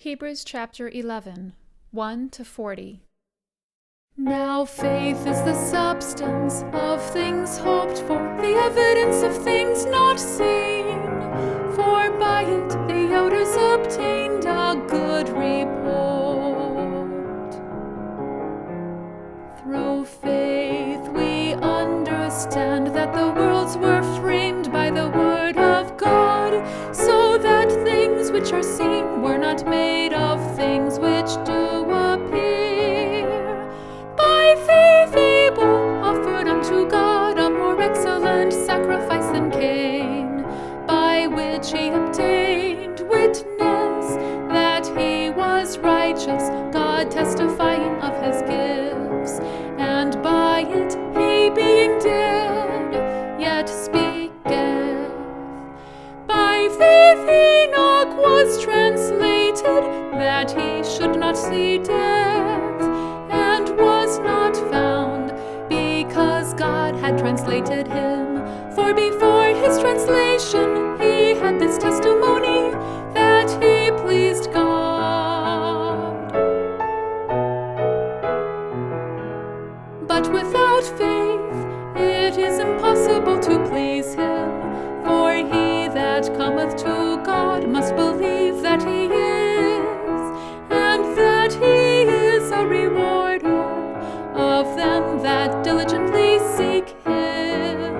Hebrews chapter 11, 1-40. Now faith is the substance of things hoped for, the evidence of things not seen. For by it the elders obtained a good report. Through faith we understand that the worlds were framed by the word of God, so that things which are seen were not made of things which do appear. By faith Abel offered unto God a more excellent sacrifice than Cain, by which he obtained witness that he was righteous, God testifying of his gifts. And by it he, being dead, yet speaketh. By faith Enoch was translated, that he should not see death, and was not found, because God had translated him. For before his translation he had this testimony, that he pleased God. But without faith it is impossible to please him. For he that cometh to God must believe that he is, and that he is a rewarder of them that diligently seek him.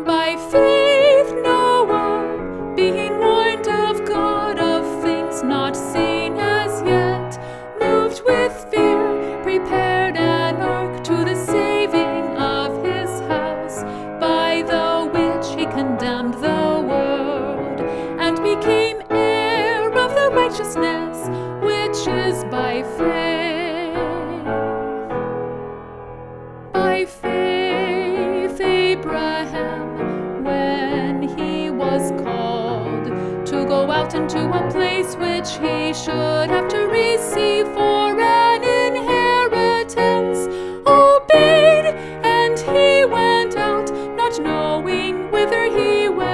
By faith Noah, being warned of God of things not seen as yet, moved with fear, prepared an ark to the saving of his house, by the which he condemned the world, and became heir of the righteousness which is by faith. By faith Abraham, when he was called to go out into a place which he should have to receive for an inheritance, obeyed, and he went out, not knowing whither he went.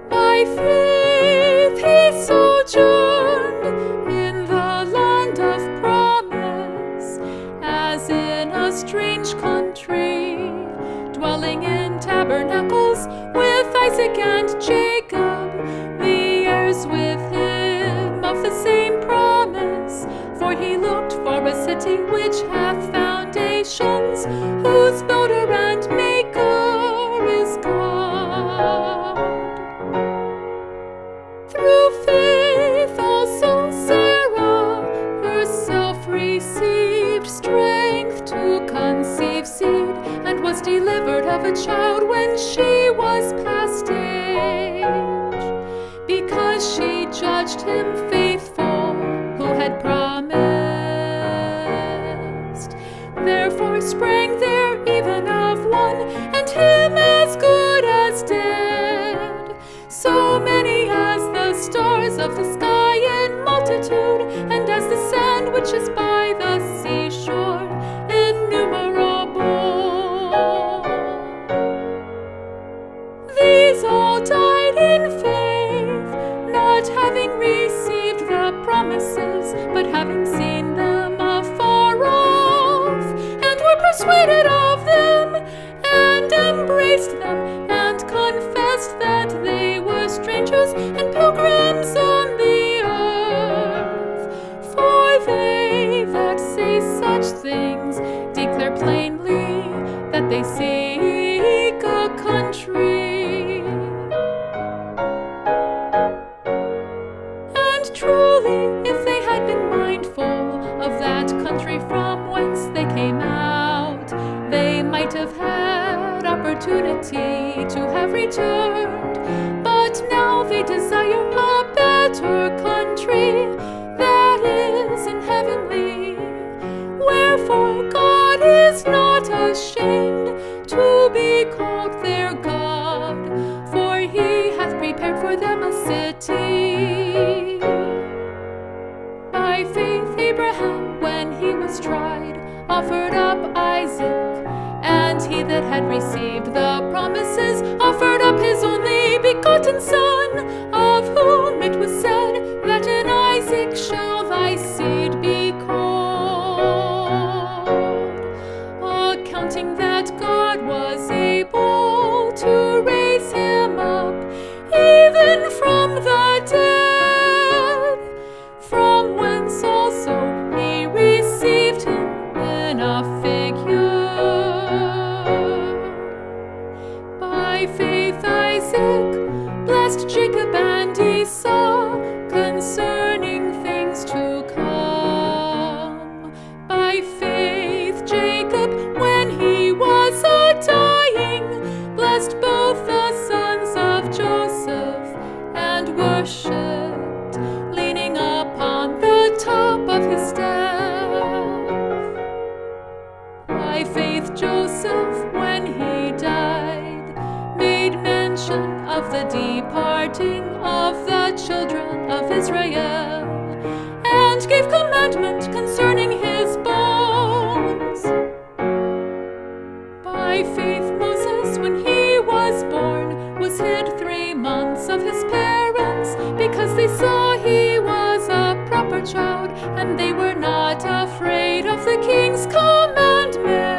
By faith he sojourned in the land of promise, as in a strange country, dwelling in tabernacles with Isaac and Jacob, the heirs with him of the same promise. For he looked for a city which hath foundations, whose builder and maker is God. Through faith also Sarah herself received strength to conceive seed, and was delivered of a child when she was past age, because she judged him faithful who had promised. Therefore sprang there even of one, and him as good as dead, so many as the stars of the sky in multitude, and as the sand which is by the seashore, innumerable. These all died in faith, not having received the promises, but having seen them afar off, and were persuaded of them, and embraced them, and confessed that they were strangers and pilgrims on the earth. For they that say such things declare plainly that they seek a country. And truly, if they had been mindful of that country from whence they came out, they might have had opportunity to have returned. But now they desire a better country, that is in heavenly. Wherefore God is not ashamed to be called their God, for he hath prepared for them a city. By faith Abraham, when he was tried, offered up Isaac, and he that had received the promises offered up his only begotten Son, of whom it was said that in Isaac shall thy seed be called, accounting that God was able to raise him up even from the dead, from whence also he received him in a figure. By faith Isaac blessed Jacob and Esau concerning things to come. By faith Jacob, when he was a-dying, blessed both the sons of Joseph, and worshipped, leaning upon the top of his staff. By faith Joseph, when he died, made mention of the departing of the children of Israel, and gave commandment concerning his bones. By faith Moses, when he was born, was hid 3 months of his parents, because they saw he was a proper child, and they were not afraid of the king's commandment.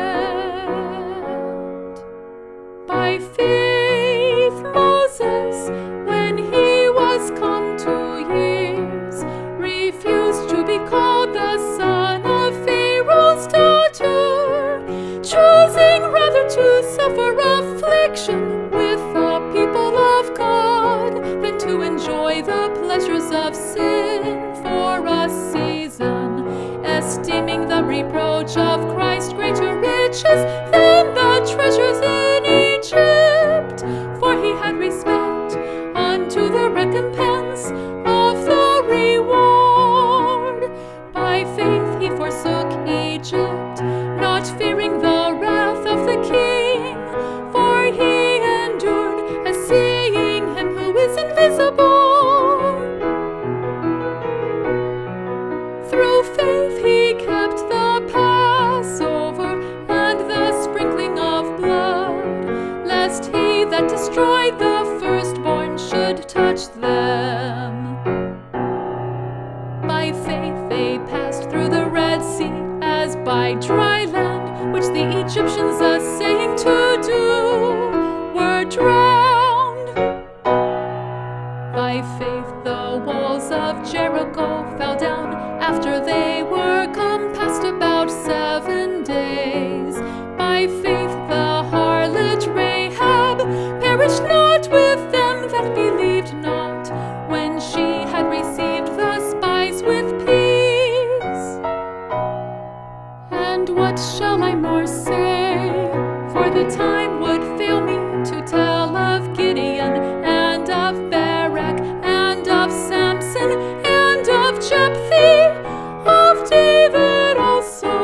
By faith Moses, when he was come to years, refused to be called the son of Pharaoh's daughter, choosing rather to suffer affliction with the people of God than to enjoy the pleasures of sin for a season, esteeming the reproach of Christ greater riches than the treasures in Egypt, for he had respect unto the recompense of the reward. By faith he forsook Egypt, not fearing the wrath of the king, for he endured as seeing him who is invisible. Through faith he kept the Passover and the sprinkling of blood, lest he that destroyed the firstborn should touch them. By faith they passed through the Red Sea as by dry land, which the Egyptians, essaying to do, were drowned. By faith the walls of Jericho fell down after they were compassed about 7 days. By faith the harlot Rahab perished not with them that believed not, when she had received the spies with peace. And what shall I more say? For the time would fail me to tell of Gideon, and of Barak, and of Samson, and of Jephthah, of David also,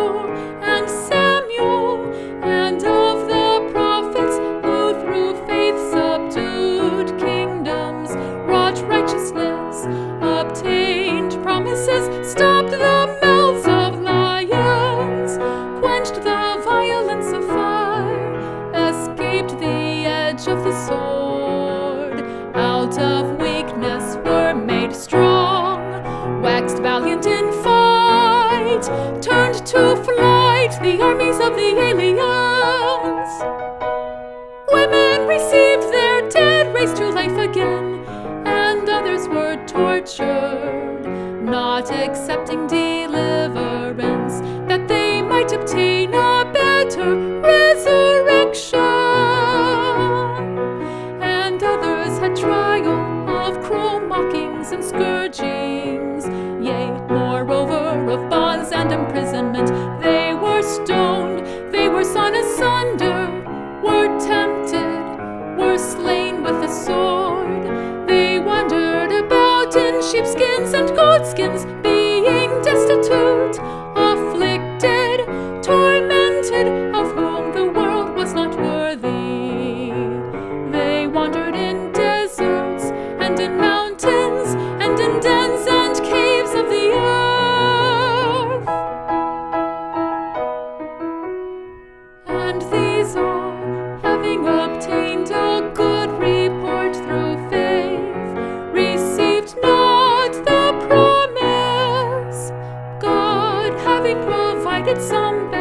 and Samuel, and of the prophets, who through faith subdued kingdoms, wrought righteousness, obtained promises, stopped the mouths of lions, quenched the violence of fire, escaped the edge of the sword, out of weakness were made strong, waxed valiant in fight, turned to flight the armies of the aliens. Women received their dead raised to life again, and others were tortured, not accepting deliverance, that they might obtain a better resurrection. And others had trial of cruel mockings and scourgings, yea, moreover of bonds and imprisonment. They were stoned, they were sawn asunder, were tempted, were slain with the sword. They wandered about in sheepskins and goatskins, being destitute, afflicted, tormented, of whom the world was not worthy. They wandered in deserts and in mountains and in dens and caves of the earth. And these all, having obtained a good report through faith, having provided some